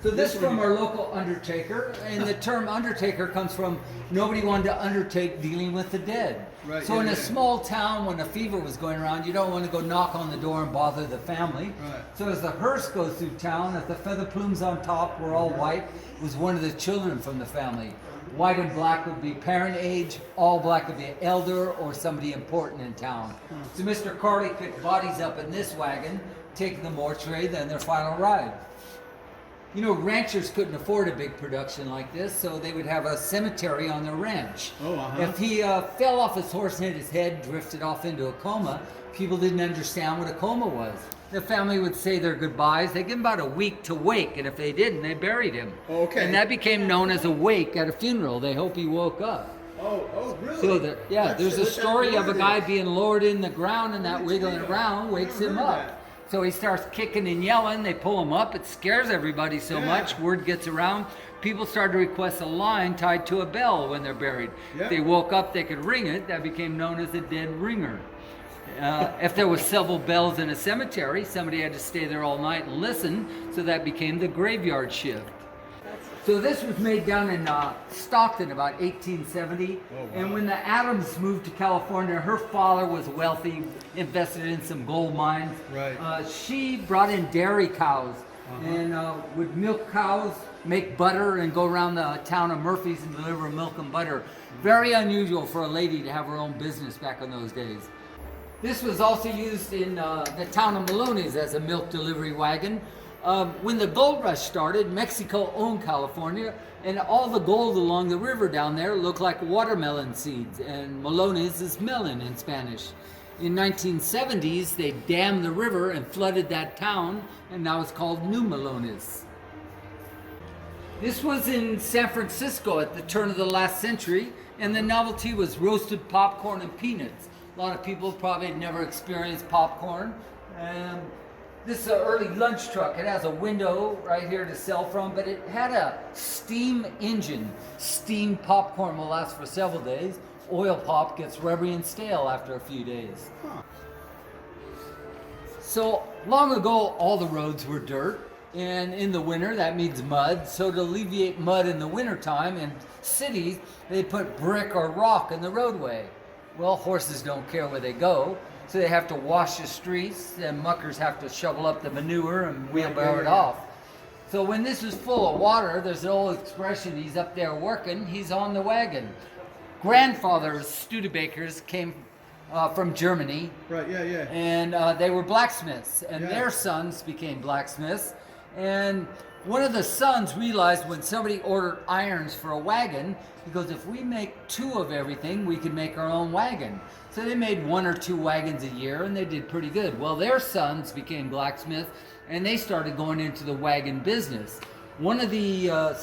So this from our local undertaker, and the term undertaker comes from nobody wanted to undertake dealing with the dead. Right, So yeah, in a yeah. small town, when a fever was going around, you don't want to go knock on the door and bother the family. Right. So as the hearse goes through town, if the feather plumes on top were all white, it was one of the children from the family. White and black would be parent age, all black would be an elder or somebody important in town. So Mr. Carley picked bodies up in this wagon, take them to the mortuary, then their final ride. You know, ranchers couldn't afford a big production like this, so they would have a cemetery on their ranch. Oh, uh-huh. If he fell off his horse and hit his head, drifted off into a coma, people didn't understand what a coma was. The family would say their goodbyes. They give him about a week to wake, and if they didn't, they buried him. Oh, okay. And that became known as a wake at a funeral. They hope he woke up. Oh, really? So there's a what that story of a word guy is. being lowered in the ground, and that wiggling around wakes Never him heard up. that. So he starts kicking and yelling. They pull him up. It scares everybody so Yeah. much. Word gets around. People start to request a line tied to a bell when they're buried. Yeah. If they woke up, they could ring it. That became known as a dead ringer. If there was several bells in a cemetery, somebody had to stay there all night and listen. So that became the graveyard shift. So this was made down in Stockton about 1870. Oh, wow. And when the Adams moved to California, her father was wealthy, invested in some gold mines. Right. She brought in dairy cows and would milk cows, make butter, and go around the town of Murphy's and deliver milk and butter. Very unusual for a lady to have her own business back in those days. This was also used in the town of Maloney's as a milk delivery wagon. When the gold rush started, Mexico owned California, and all the gold along the river down there looked like watermelon seeds, and Maloney's is melon in Spanish. In 1970s, they dammed the river and flooded that town, and now it's called New Maloney's. This was in San Francisco at the turn of the last century, and the novelty was roasted popcorn and peanuts. A lot of people probably had never experienced popcorn. This is an early lunch truck. It has a window right here to sell from, but it had a steam engine. Steamed popcorn will last for several days. Oil pop gets rubbery and stale after a few days. Huh. So long ago, all the roads were dirt, and in the winter that means mud. So to alleviate mud in the wintertime in cities, they put brick or rock in the roadway. Well, horses don't care where they go, so they have to wash the streets, and muckers have to shovel up the manure and wheelbarrow it off. So when this is full of water, there's an old expression, he's up there working, he's on the wagon. Grandfathers, Studebakers, came from Germany, Right, yeah. and they were blacksmiths, and Yeah. their sons became blacksmiths. And one of the sons realized when somebody ordered irons for a wagon, he goes, if we make 2 of everything, we can make our own wagon. So they made 1 or 2 wagons a year, and they did pretty good. Well, their sons became blacksmiths, and they started going into the wagon business. One of the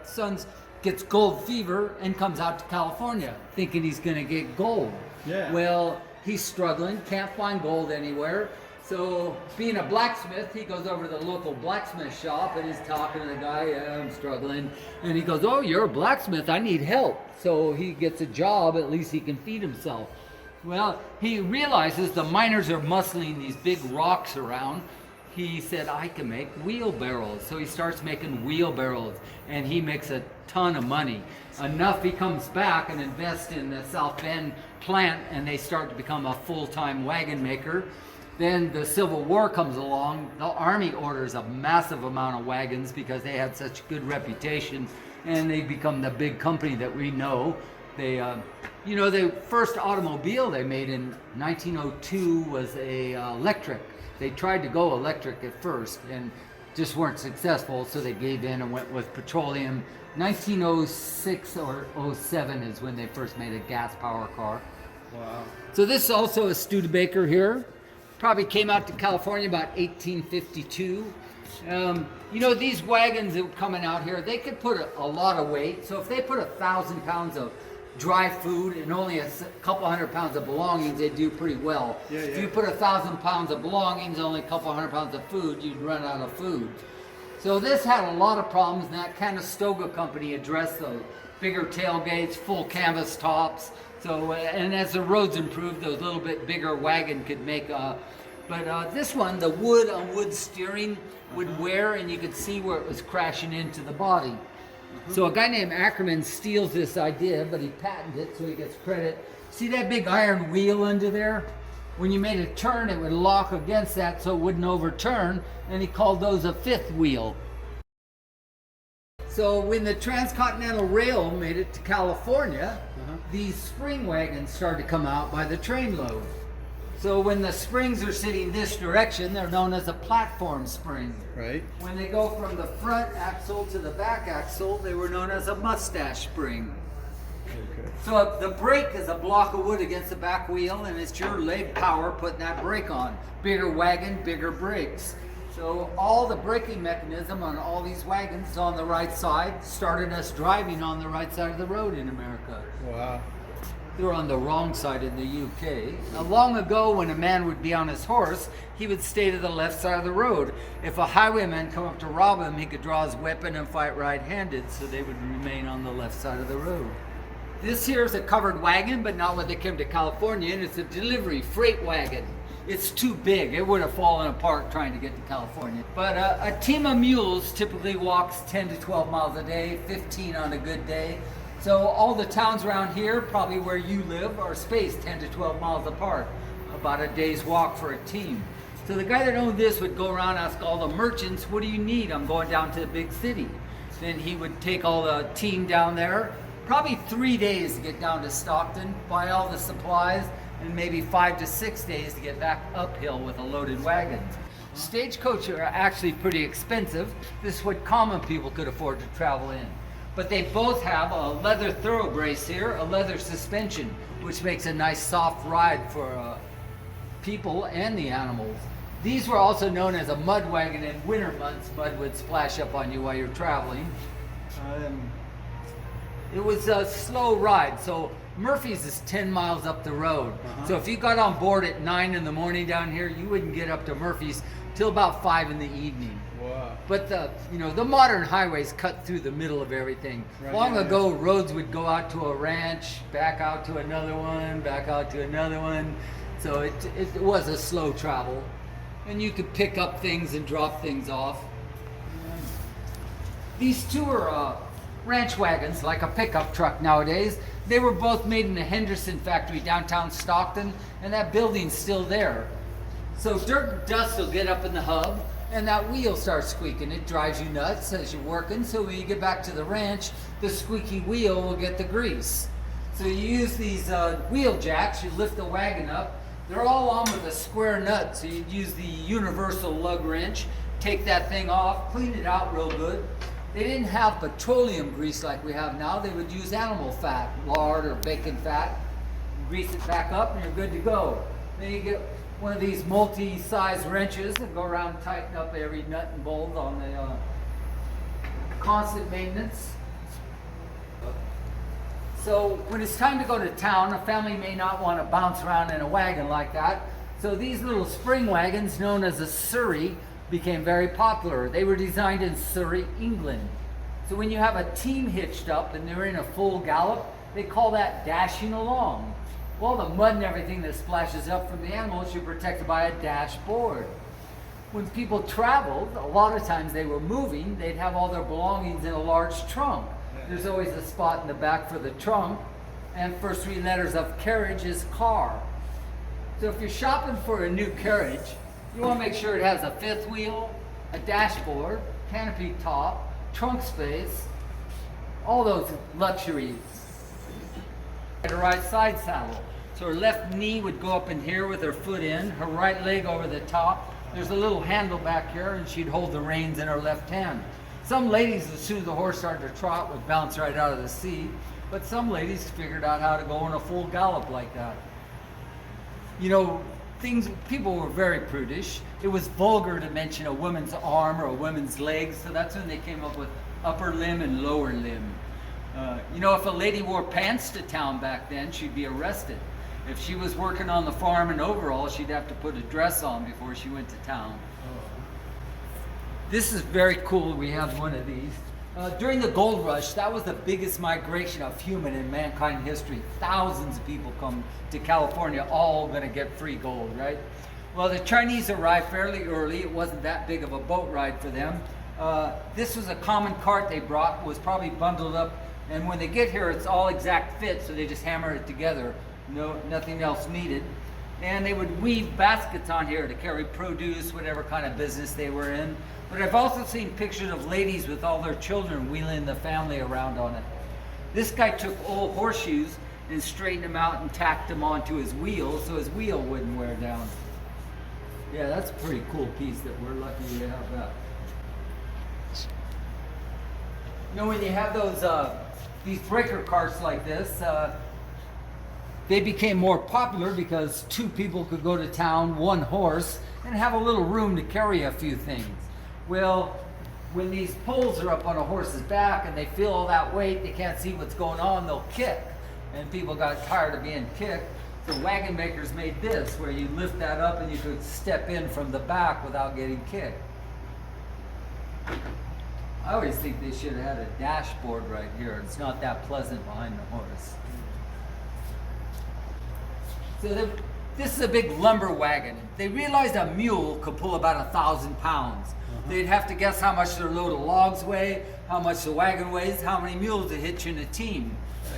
sons gets gold fever and comes out to California thinking he's going to get gold. Yeah. Well, he's struggling, can't find gold anywhere. So being a blacksmith, he goes over to the local blacksmith shop and he's talking to the guy, yeah, I'm struggling. And he goes, oh, you're a blacksmith, I need help. So he gets a job, at least he can feed himself. Well, he realizes the miners are muscling these big rocks around. He said, I can make wheelbarrows. So he starts making wheelbarrows, and he makes a ton of money. Enough he comes back and invests in the South Bend plant, and they start to become a full-time wagon maker. Then the Civil War comes along. The Army orders a massive amount of wagons because they had such good reputation, and they become the big company that we know. They, the first automobile they made in 1902 was a electric. They tried to go electric at first and just weren't successful, so they gave in and went with petroleum. 1906 or 07 is when they first made a gas power car. Wow. So this is also a Studebaker here. Probably came out to California about 1852. These wagons that were coming out here, they could put a lot of weight. So if they put 1,000 pounds of dry food and only a couple hundred pounds of belongings, they do pretty well. Yeah, If yeah. you put 1,000 pounds of belongings, only a couple hundred pounds of food, you'd run out of food. So this had a lot of problems, and that Conestoga company addressed those. Bigger tailgates, full canvas tops. So, and as the roads improved, those little bit bigger wagon could make But this one, the wood on wood steering would wear, and you could see where it was crashing into the body. So a guy named Ackerman steals this idea, but he patented it, so he gets credit. See that big iron wheel under there? When you made a turn, it would lock against that so it wouldn't overturn, and he called those a fifth wheel. So when the Transcontinental Rail made it to California, these spring wagons started to come out by the trainload. So when the springs are sitting this direction, they're known as a platform spring. Right. When they go from the front axle to the back axle, they were known as a mustache spring. Okay. So the brake is a block of wood against the back wheel, and it's your leg power putting that brake on. Bigger wagon, bigger brakes. So all the braking mechanism on all these wagons is on the right side, started us driving on the right side of the road in America. Wow. They were on the wrong side in the UK. Now, long ago, when a man would be on his horse, he would stay to the left side of the road. If a highwayman come up to rob him, he could draw his weapon and fight right-handed, so they would remain on the left side of the road. This here is a covered wagon, but not when they came to California, and it's a delivery freight wagon. It's too big. It would have fallen apart trying to get to California. But a team of mules typically walks 10 to 12 miles a day, 15 on a good day. So all the towns around here, probably where you live, are spaced 10 to 12 miles apart. About a day's walk for a team. So the guy that owned this would go around and ask all the merchants, what do you need? I'm going down to the big city. Then he would take all the team down there. Probably 3 days to get down to Stockton, buy all the supplies, and maybe 5 to 6 days to get back uphill with a loaded wagon. Stagecoaches are actually pretty expensive. This is what common people could afford to travel in. But they both have a leather thorough brace here, a leather suspension, which makes a nice soft ride for people and the animals. These were also known as a mud wagon. In winter months, mud would splash up on you while you're traveling. It was a slow ride. So Murphy's is 10 miles up the road. So if you got on board at 9 in the morning down here, you wouldn't get up to Murphy's till about 5 in the evening. Wow. But the modern highways cut through the middle of everything. Right, Long yeah, ago, roads would go out to a ranch, back out to another one, back out to another one. So it was a slow travel. And you could pick up things and drop things off. These two are ranch wagons, like a pickup truck nowadays. They were both made in the Henderson factory downtown Stockton, and that building's still there. So dirt and dust will get up in the hub, and that wheel starts squeaking. It drives you nuts as you're working, so when you get back to the ranch, the squeaky wheel will get the grease. So you use these wheel jacks, you lift the wagon up. They're all on with a square nut, so you'd use the universal lug wrench, take that thing off, clean it out real good. They didn't have petroleum grease like we have now. They would use animal fat, lard or bacon fat, grease it back up, and you're good to go. Then you get one of these multi-size wrenches and go around and tighten up every nut and bolt on the constant maintenance. So when it's time to go to town, a family may not want to bounce around in a wagon like that. So these little spring wagons, known as a surrey, became very popular. They were designed in Surrey, England. So when you have a team hitched up and they're in a full gallop, they call that dashing along. Well, the mud and everything that splashes up from the animals, you're protected by a dashboard. When people traveled, a lot of times they were moving, they'd have all their belongings in a large trunk. There's always a spot in the back for the trunk, and first 3 letters of carriage is car. So if you're shopping for a new carriage, you want to make sure it has a fifth wheel, a dashboard, canopy top, trunk space, all those luxuries. A right side saddle. So her left knee would go up in here with her foot in, her right leg over the top. There's a little handle back here, and she'd hold the reins in her left hand. Some ladies, as soon as the horse started to trot, would bounce right out of the seat, but some ladies figured out how to go in a full gallop like that. You know, people were very prudish. It was vulgar to mention a woman's arm or a woman's legs, so that's when they came up with upper limb and lower limb. If a lady wore pants to town back then, she'd be arrested. If she was working on the farm in overalls, she'd have to put a dress on before she went to town. This is very cool. We have one of these. During the gold rush, that was the biggest migration of human in mankind history. Thousands of people come to California, all going to get free gold, right? Well, the Chinese arrived fairly early. It wasn't that big of a boat ride for them. This was a common cart they brought, was probably bundled up, and when they get here, it's all exact fit, so they just hammer it together. Nothing else needed. And they would weave baskets on here to carry produce, whatever kind of business they were in. But I've also seen pictures of ladies with all their children wheeling the family around on it. This guy took old horseshoes and straightened them out and tacked them onto his wheel so his wheel wouldn't wear down. Yeah, that's a pretty cool piece that we're lucky to have that. You know, when you have those these breaker carts like this, they became more popular because two people could go to town, one horse, and have a little room to carry a few things. Well, when these poles are up on a horse's back and they feel all that weight, they can't see what's going on, they'll kick. And people got tired of being kicked. So wagon makers made this, where you lift that up and you could step in from the back without getting kicked. I always think they should have had a dashboard right here. It's not that pleasant behind the horse. So this is a big lumber wagon. They realized a mule could pull about 1,000 pounds. They'd have to guess how much their load of logs weigh, how much the wagon weighs, how many mules to hitch in a team.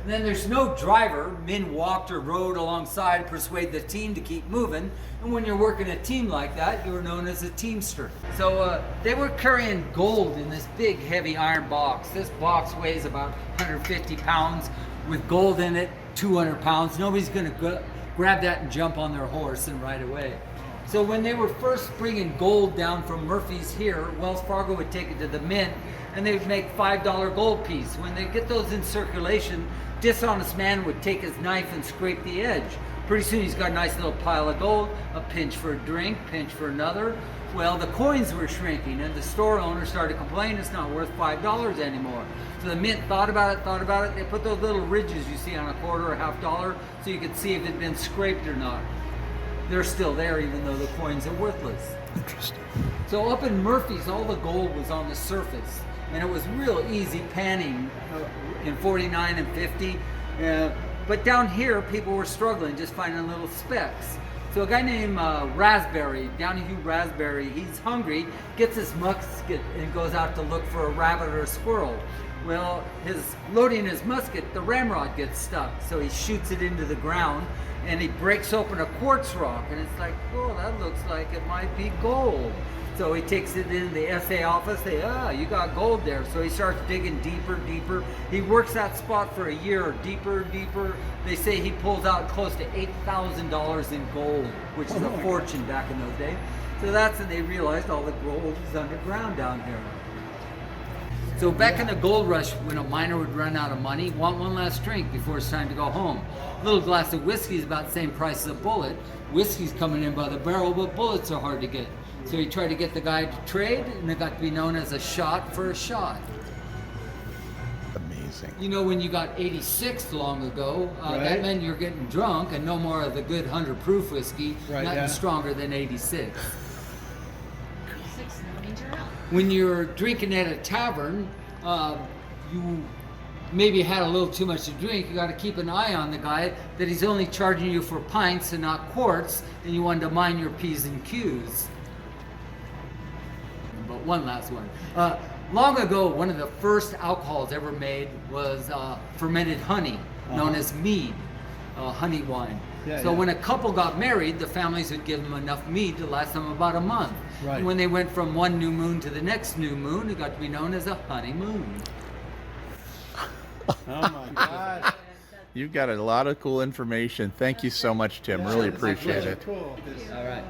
And then there's no driver. Men walked or rode alongside to persuade the team to keep moving. And when you're working a team like that, you're known as a teamster. So they were carrying gold in this big, heavy iron box. This box weighs about 150 pounds with gold in it, 200 pounds. Nobody's going to grab that and jump on their horse and ride away. So when they were first bringing gold down from Murphy's here, Wells Fargo would take it to the mint and they would make $5 gold piece. When they get those in circulation, dishonest man would take his knife and scrape the edge. Pretty soon he's got a nice little pile of gold, a pinch for a drink, pinch for another. Well, the coins were shrinking and the store owner started complaining it's not worth $5 anymore. So the mint thought about it. They put those little ridges you see on a quarter or $half so you could see if it had been scraped or not. They're still there even though the coins are worthless. Interesting. So up in Murphy's, all the gold was on the surface. And it was real easy panning in 49 and 50. But down here, people were struggling, just finding little specks. So a guy named Downey Hugh Raspberry, he's hungry, gets his musket and goes out to look for a rabbit or a squirrel. Well, loading his musket, the ramrod gets stuck. So he shoots it into the ground and he breaks open a quartz rock. And it's like, oh, that looks like it might be gold. So he takes it into the SA office. You got gold there. So he starts digging deeper. He works that spot for a year, deeper. They say he pulls out close to $8,000 in gold, which is a fortune back in those days. So that's when they realized all the gold is underground down here. So back in the gold rush, when a miner would run out of money, want one last drink before it's time to go home. A little glass of whiskey is about the same price as a bullet. Whiskey's coming in by the barrel, but bullets are hard to get. So he tried to get the guy to trade, and it got to be known as a shot for a shot. Amazing. You know, when you got 86 long ago, Right. that meant you're getting drunk and no more of the good 100 proof whiskey, Right, nothing yeah. stronger than 86. 86 no means you're out. When you're drinking at a tavern, you maybe had a little too much to drink. You got to keep an eye on the guy that he's only charging you for pints and not quarts, and you want to mind your P's and Q's. But one last one. Long ago, one of the first alcohols ever made was fermented honey, known as mead, honey wine. So when a couple got married, the families would give them enough mead to last them about a month. Right. And when they went from one new moon to the next new moon, it got to be known as a honeymoon. Oh my God. You've got a lot of cool information. Thank you so much, Tim. Really appreciate it. Cool. All right.